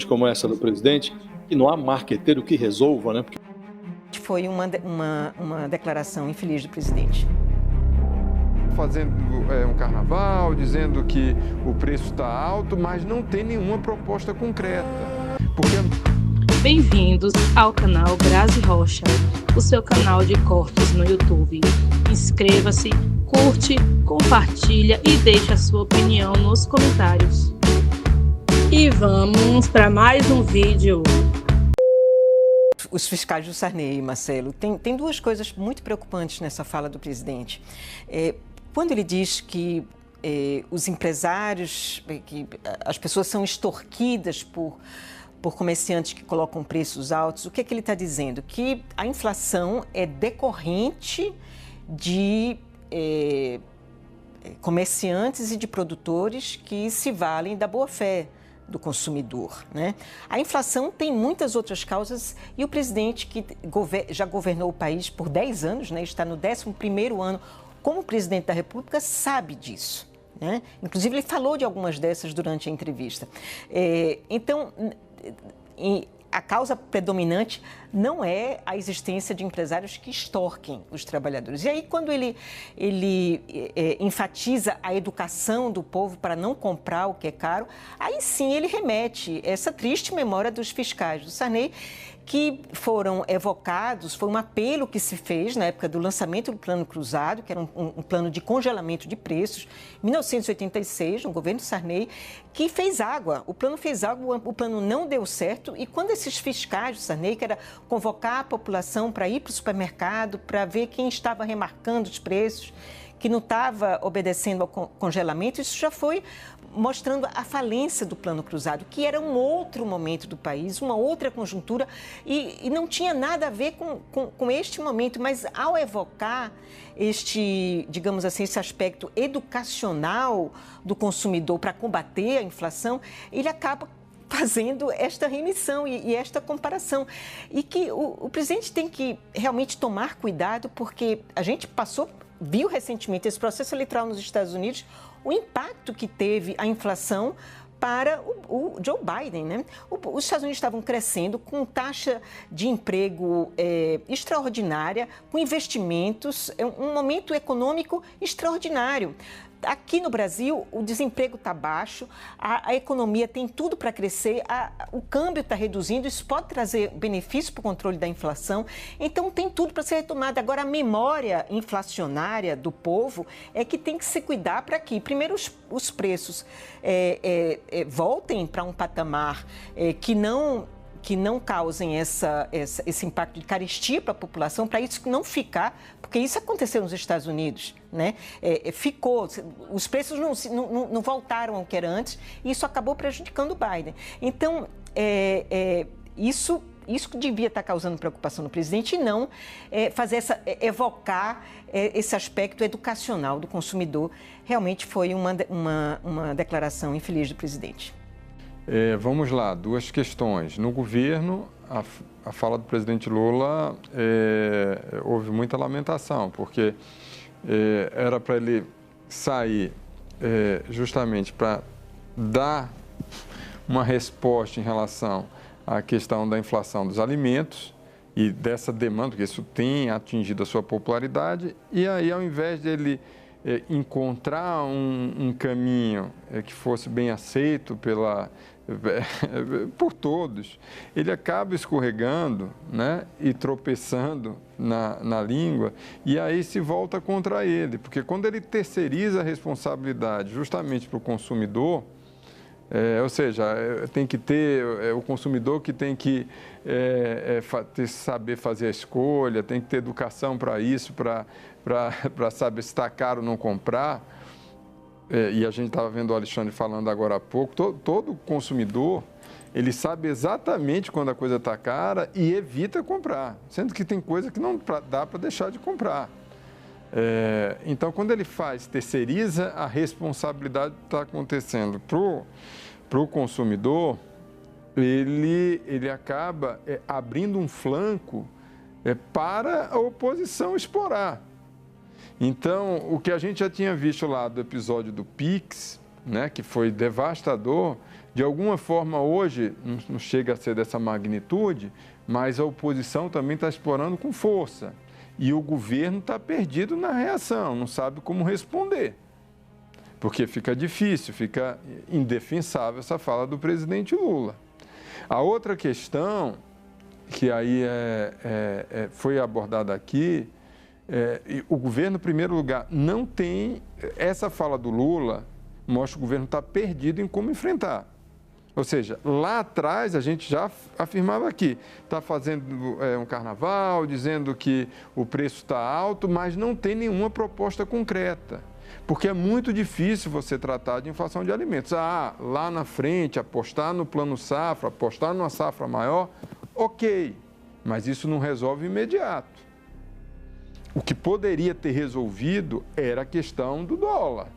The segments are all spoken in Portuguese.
Como essa do presidente, e não há marqueteiro que resolva, né? Porque foi uma declaração infeliz do presidente. Fazendo um carnaval, dizendo que o preço está alto, mas não tem nenhuma proposta concreta. Bem-vindos ao canal Grazi Rocha, o seu canal de cortes no YouTube. Inscreva-se, curte, compartilha e deixe a sua opinião nos comentários. E vamos para mais um vídeo. Os fiscais do Sarney, Marcelo, tem duas coisas muito preocupantes nessa fala do presidente. Quando ele diz que os empresários, que as pessoas são extorquidas por comerciantes que colocam preços altos, o que é que ele está dizendo? Que a inflação é decorrente de comerciantes e de produtores que se valem da boa-fé do consumidor, né? A inflação tem muitas outras causas e o presidente, que já governou o país por 10 anos, né, está no 11º ano como presidente da República, sabe disso, né? Inclusive, ele falou de algumas dessas durante a entrevista. Então, a causa predominante não é a existência de empresários que extorquem os trabalhadores. E aí, quando ele enfatiza a educação do povo para não comprar o que é caro, aí sim ele remete essa triste memória dos fiscais do Sarney, que foram evocados, foi um apelo que se fez na época do lançamento do Plano Cruzado, que era um plano de congelamento de preços, em 1986, no governo Sarney, que fez água. O plano fez água, o plano não deu certo, e quando esses fiscais do Sarney, que era convocar a população para ir para o supermercado, para ver quem estava remarcando os preços, que não estava obedecendo ao congelamento, isso já foi mostrando a falência do Plano Cruzado, que era um outro momento do país, uma outra conjuntura, e não tinha nada a ver com este momento, mas ao evocar digamos assim, esse aspecto educacional do consumidor para combater a inflação, ele acaba fazendo esta remissão e esta comparação. E que o presidente tem que realmente tomar cuidado, porque a gente viu recentemente esse processo eleitoral nos Estados Unidos, o impacto que teve a inflação para o Joe Biden, né? Os Estados Unidos estavam crescendo com taxa de emprego extraordinária, com investimentos, um momento econômico extraordinário. Aqui no Brasil, o desemprego está baixo, a economia tem tudo para crescer, o câmbio está reduzindo, isso pode trazer benefício para o controle da inflação, então tem tudo para ser retomado. Agora, a memória inflacionária do povo é que tem que se cuidar para que, primeiro, os preços voltem para um patamar que não causem esse impacto de carestia para a população, para isso não ficar, porque isso aconteceu nos Estados Unidos, né? Os preços não voltaram ao que era antes, e isso acabou prejudicando o Biden. Então, isso devia estar causando preocupação no presidente e não evocar esse aspecto educacional do consumidor. Realmente foi uma declaração infeliz do presidente. Vamos lá, duas questões. No governo, a fala do presidente Lula, houve muita lamentação, porque era para ele sair justamente para dar uma resposta em relação à questão da inflação dos alimentos e dessa demanda, porque isso tem atingido a sua popularidade, e aí, ao invés dele encontrar um caminho que fosse bem aceito por todos, ele acaba escorregando, né, e tropeçando na língua, e aí se volta contra ele, porque quando ele terceiriza a responsabilidade justamente para o consumidor, ou seja, tem que ter o consumidor que tem que saber fazer a escolha, tem que ter educação para isso, para saber se está caro ou não comprar. E a gente estava vendo o Alexandre falando agora há pouco, todo consumidor, ele sabe exatamente quando a coisa está cara e evita comprar, sendo que tem coisa que não dá para deixar de comprar. Então, quando ele terceiriza, a responsabilidade está acontecendo para o consumidor, ele acaba abrindo um flanco para a oposição explorar. Então, o que a gente já tinha visto lá do episódio do Pix, né, que foi devastador, de alguma forma hoje não chega a ser dessa magnitude, mas a oposição também está explorando com força. E o governo está perdido na reação, não sabe como responder. Porque fica difícil, fica indefensável essa fala do presidente Lula. A outra questão, que aí foi abordada aqui, o governo, em primeiro lugar, não tem... Essa fala do Lula mostra que o governo está perdido em como enfrentar. Ou seja, lá atrás a gente já afirmava aqui, está fazendo um carnaval, dizendo que o preço está alto, mas não tem nenhuma proposta concreta. Porque é muito difícil você tratar de inflação de alimentos. Lá na frente, apostar no plano safra, apostar numa safra maior, ok, mas isso não resolve imediato. O que poderia ter resolvido era a questão do dólar.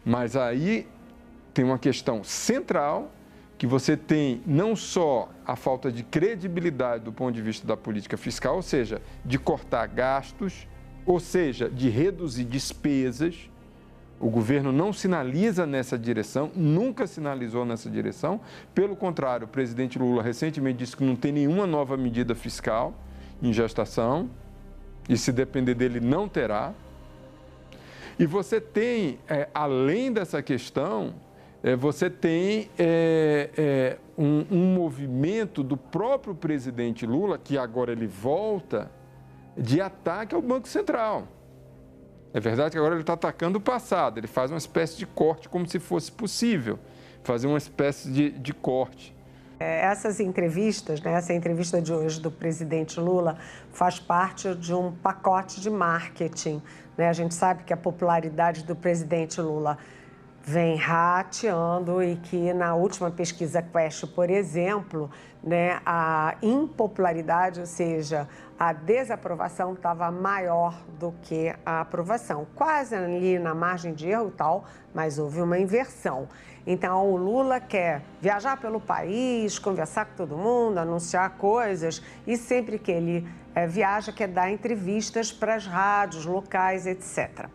Mas aí tem uma questão central, que você tem não só a falta de credibilidade do ponto de vista da política fiscal, ou seja, de cortar gastos, ou seja, de reduzir despesas. O governo não sinaliza nessa direção, nunca sinalizou nessa direção. Pelo contrário, o presidente Lula recentemente disse que não tem nenhuma nova medida fiscal em gestação, e se depender dele, não terá. E você tem, além dessa questão, você tem um movimento do próprio presidente Lula, que agora ele volta, de ataque ao Banco Central. É verdade que agora ele está atacando o passado, ele faz uma espécie de corte como se fosse possível, fazer uma espécie de corte. Essas entrevistas, né, essa entrevista de hoje do presidente Lula faz parte de um pacote de marketing, né? A gente sabe que a popularidade do presidente Lula vem rateando e que na última pesquisa Quest, por exemplo, né, a impopularidade, ou seja, a desaprovação estava maior do que a aprovação. Quase ali na margem de erro e tal, mas houve uma inversão. Então, o Lula quer viajar pelo país, conversar com todo mundo, anunciar coisas, e sempre que ele viaja, quer dar entrevistas para as rádios locais, etc.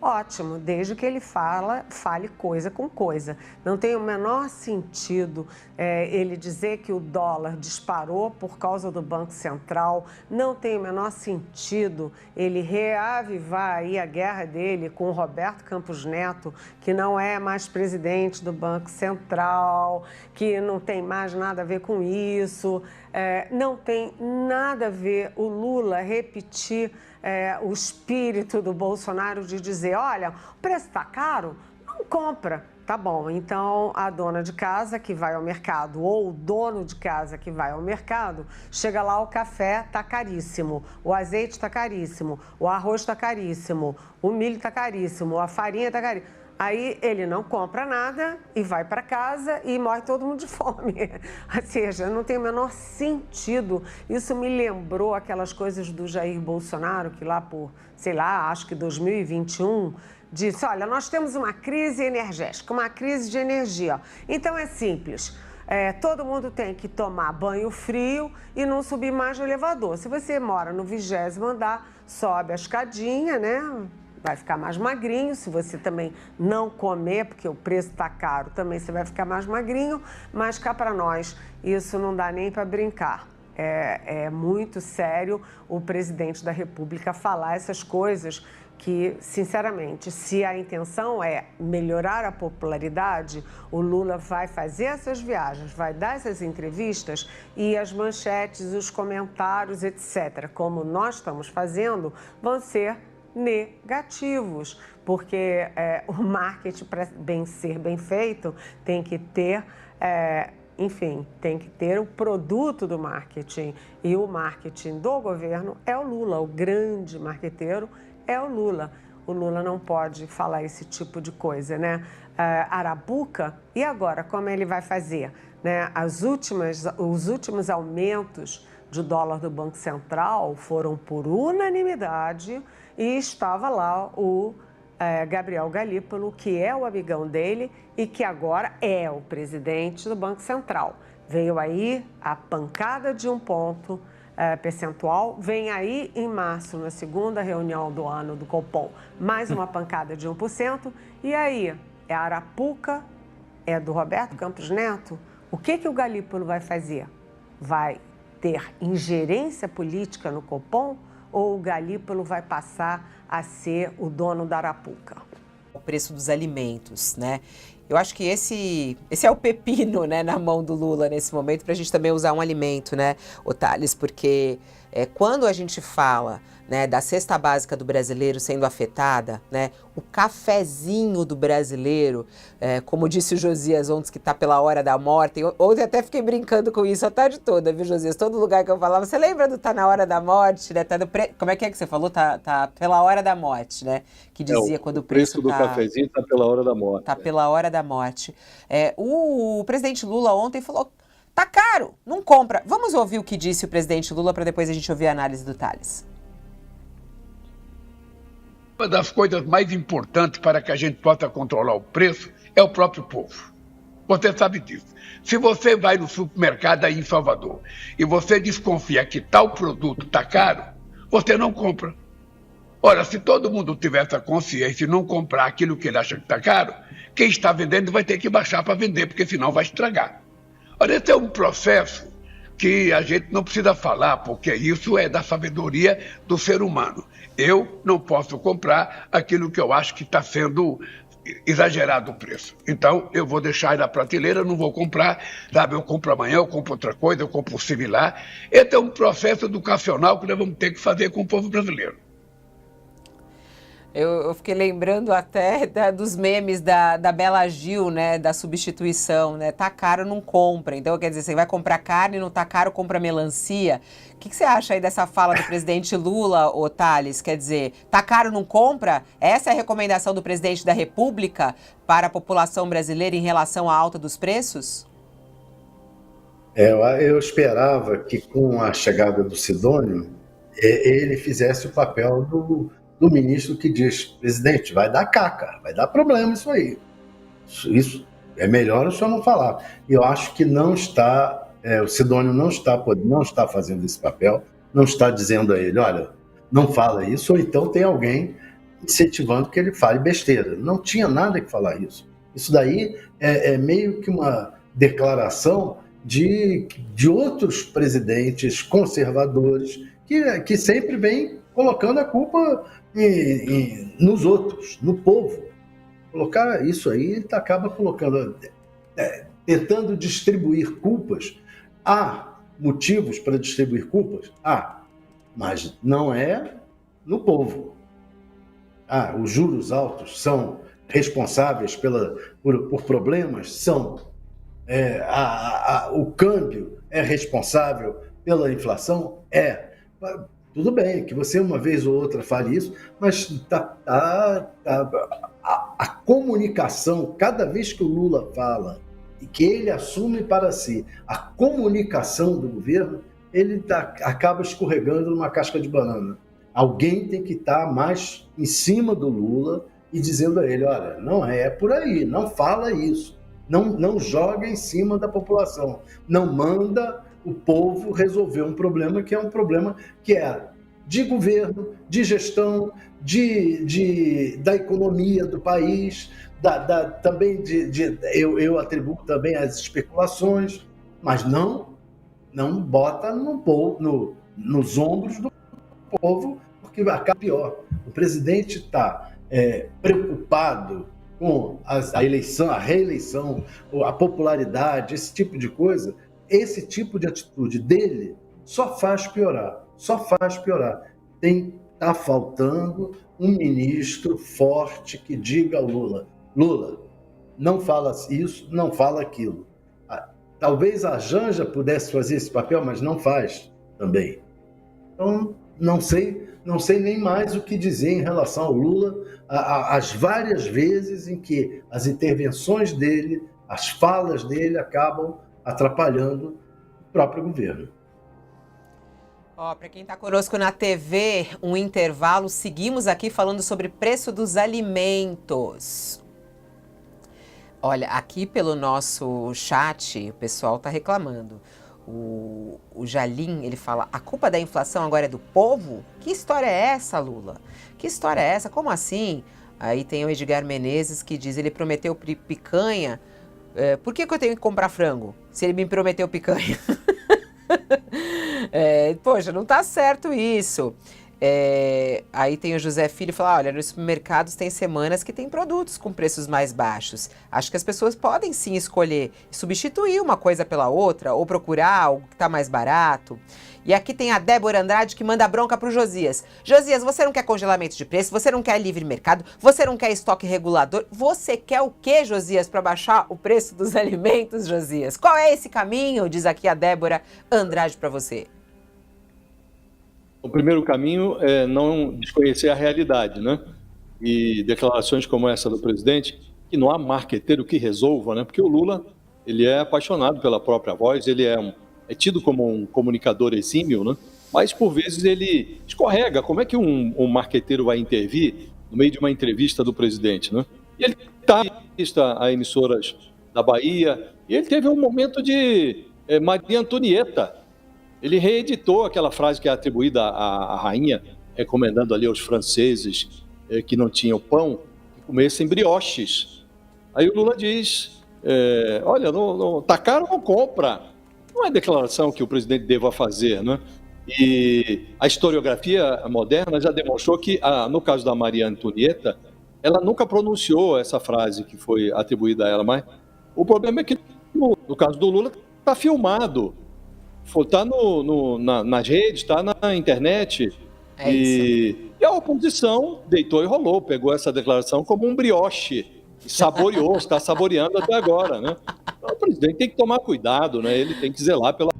Ótimo, desde que ele fale coisa com coisa. Não tem o menor sentido ele dizer que o dólar disparou por causa do Banco Central. Não tem o menor sentido ele reavivar aí a guerra dele com o Roberto Campos Neto, que não é mais presidente do Banco Central, que não tem mais nada a ver com isso. Não tem nada a ver o Lula repetir o espírito do Bolsonaro de dizer, olha, o preço está caro, não compra. Tá bom, então a dona de casa que vai ao mercado ou o dono de casa que vai ao mercado, chega lá, o café está caríssimo, o azeite está caríssimo, o arroz está caríssimo, o milho está caríssimo, a farinha está caríssima. Aí ele não compra nada e vai para casa e morre todo mundo de fome. Ou seja, não tem o menor sentido. Isso me lembrou aquelas coisas do Jair Bolsonaro, que lá por, sei lá, acho que 2021, disse, olha, nós temos uma crise energética, uma crise de energia. Então é simples, todo mundo tem que tomar banho frio e não subir mais no elevador. Se você mora no 20º andar, sobe a escadinha, né? Vai ficar mais magrinho. Se você também não comer, porque o preço está caro, também você vai ficar mais magrinho. Mas cá para nós, isso não dá nem para brincar. É muito sério o presidente da República falar essas coisas que, sinceramente, se a intenção é melhorar a popularidade, o Lula vai fazer essas viagens, vai dar essas entrevistas e as manchetes, os comentários, etc., como nós estamos fazendo, vão ser negativos, porque o marketing, para ser bem feito, tem que ter, tem que ter o produto do marketing. E o marketing do governo é o Lula, o grande marqueteiro é o Lula. O Lula não pode falar esse tipo de coisa, né? Arapuca, e agora, como ele vai fazer? Né? Os últimos aumentos de dólar do Banco Central foram por unanimidade e estava lá o Gabriel Galípolo, que é o amigão dele e que agora é o presidente do Banco Central. Veio aí a pancada de 1 ponto percentual, vem aí em março, na segunda reunião do ano do Copom, mais uma pancada de 1%, e aí é Arapuca, é do Roberto Campos Neto. O que o Galípolo vai fazer? Vai ter ingerência política no Copom ou o Galípolo vai passar a ser o dono da Arapuca? O preço dos alimentos, né? Eu acho que esse é o pepino, né, na mão do Lula nesse momento, para a gente também usar um alimento, né, Thales, porque quando a gente fala, né, da cesta básica do brasileiro sendo afetada, né, o cafezinho do brasileiro, como disse o Josias ontem, que está pela hora da morte. Ontem até fiquei brincando com isso a tarde toda, viu, Josias? Todo lugar que eu falava, você lembra do tá na hora da morte, né? Como é que você falou? Tá pela hora da morte, né? Que dizia quando o preço do cafezinho tá pela hora da morte. Tá pela hora da morte. O presidente Lula ontem falou, tá caro, não compra. Vamos ouvir o que disse o presidente Lula para depois a gente ouvir a análise do Thales. Uma das coisas mais importantes para que a gente possa controlar o preço é o próprio povo. Você sabe disso. Se você vai no supermercado aí em Salvador e você desconfia que tal produto está caro, você não compra. Ora, se todo mundo tiver essa consciência e não comprar aquilo que ele acha que está caro, quem está vendendo vai ter que baixar para vender, porque senão vai estragar. Ora, esse é um processo que a gente não precisa falar, porque isso é da sabedoria do ser humano. Eu não posso comprar aquilo que eu acho que está sendo exagerado o preço. Então, eu vou deixar aí na prateleira, não vou comprar, sabe? Eu compro amanhã, eu compro outra coisa, eu compro similar. Esse é um processo educacional que nós vamos ter que fazer com o povo brasileiro. Eu fiquei lembrando até dos memes da Bela Gil, né, da substituição, né, tá caro, não compra. Então, quer dizer, você vai comprar carne, não tá caro, compra melancia. O que você acha aí dessa fala do presidente Lula, Thales? Quer dizer, tá caro, não compra? Essa é a recomendação do presidente da República para a população brasileira em relação à alta dos preços? Eu esperava que com a chegada do Sidônio, ele fizesse o papel do ministro que diz, presidente, vai dar caca, vai dar problema isso aí. Isso é melhor o senhor não falar. E eu acho que não está, o Sidônio não está fazendo esse papel, não está dizendo a ele, olha, não fala isso, ou então tem alguém incentivando que ele fale besteira. Não tinha nada que falar isso. Isso daí é meio que uma declaração de outros presidentes conservadores que sempre vêm colocando a culpa nos outros, no povo. Colocar isso aí acaba colocando, tentando distribuir culpas. Há motivos para distribuir culpas? Há, mas não é no povo. Os juros altos são responsáveis por problemas? São. O câmbio é responsável pela inflação? É. Tudo bem que você uma vez ou outra fale isso, mas a comunicação, cada vez que o Lula fala e que ele assume para si a comunicação do governo, ele acaba escorregando numa casca de banana. Alguém tem que estar mais em cima do Lula e dizendo a ele, olha, não é por aí, não fala isso, não joga em cima da população, não manda o povo resolver um problema que é um problema que é de governo, de gestão, da economia do país, também eu atribuo também as especulações, mas não bota nos ombros do povo, porque acaba pior. O presidente está preocupado com a eleição, a reeleição, a popularidade, esse tipo de coisa. Esse tipo de atitude dele só faz piorar. Está faltando um ministro forte que diga ao Lula, não fala isso, não fala aquilo. Talvez a Janja pudesse fazer esse papel, mas não faz também. Então, não sei nem mais o que dizer em relação ao Lula, as várias vezes em que as intervenções dele, as falas dele acabam atrapalhando o próprio governo. Para quem está conosco na TV, um intervalo, seguimos aqui falando sobre preço dos alimentos. Olha, aqui pelo nosso chat, o pessoal está reclamando. O Jalim, ele fala, a culpa da inflação agora é do povo? Que história é essa, Lula? Que história é essa? Como assim? Aí tem o Edgar Menezes que diz, ele prometeu picanha, por que eu tenho que comprar frango se ele me prometeu picanha? Poxa, não tá certo isso. Aí tem o José Filho que fala, olha, nos supermercados tem semanas que tem produtos com preços mais baixos. Acho que as pessoas podem sim escolher substituir uma coisa pela outra ou procurar algo que está mais barato. E aqui tem a Débora Andrade que manda bronca pro Josias. Josias, você não quer congelamento de preço, você não quer livre mercado, você não quer estoque regulador, você quer o quê, Josias, para baixar o preço dos alimentos, Josias? Qual é esse caminho? Diz aqui a Débora Andrade para você. O primeiro caminho é não desconhecer a realidade, né? E declarações como essa do presidente, que não há marqueteiro que resolva, né? Porque o Lula, ele é apaixonado pela própria voz, ele é tido como um comunicador exímio, né? Mas por vezes ele escorrega. Como é que um marqueteiro vai intervir no meio de uma entrevista do presidente, né? E ele está a emissoras da Bahia, e ele teve um momento de Maria Antonieta. Ele reeditou aquela frase que é atribuída à rainha, recomendando ali aos franceses que não tinham pão, que comessem brioches. Aí o Lula diz, olha, tá caro, não compra. Não é declaração que o presidente deva fazer, né? E a historiografia moderna já demonstrou que, no caso da Maria Antonieta, ela nunca pronunciou essa frase que foi atribuída a ela, mas o problema é que, no caso do Lula, está filmado. Está nas redes, está na internet. E a oposição deitou e rolou, pegou essa declaração como um brioche, e saboreou, está saboreando até agora, né? Então, o presidente tem que tomar cuidado, né? Ele tem que zelar pela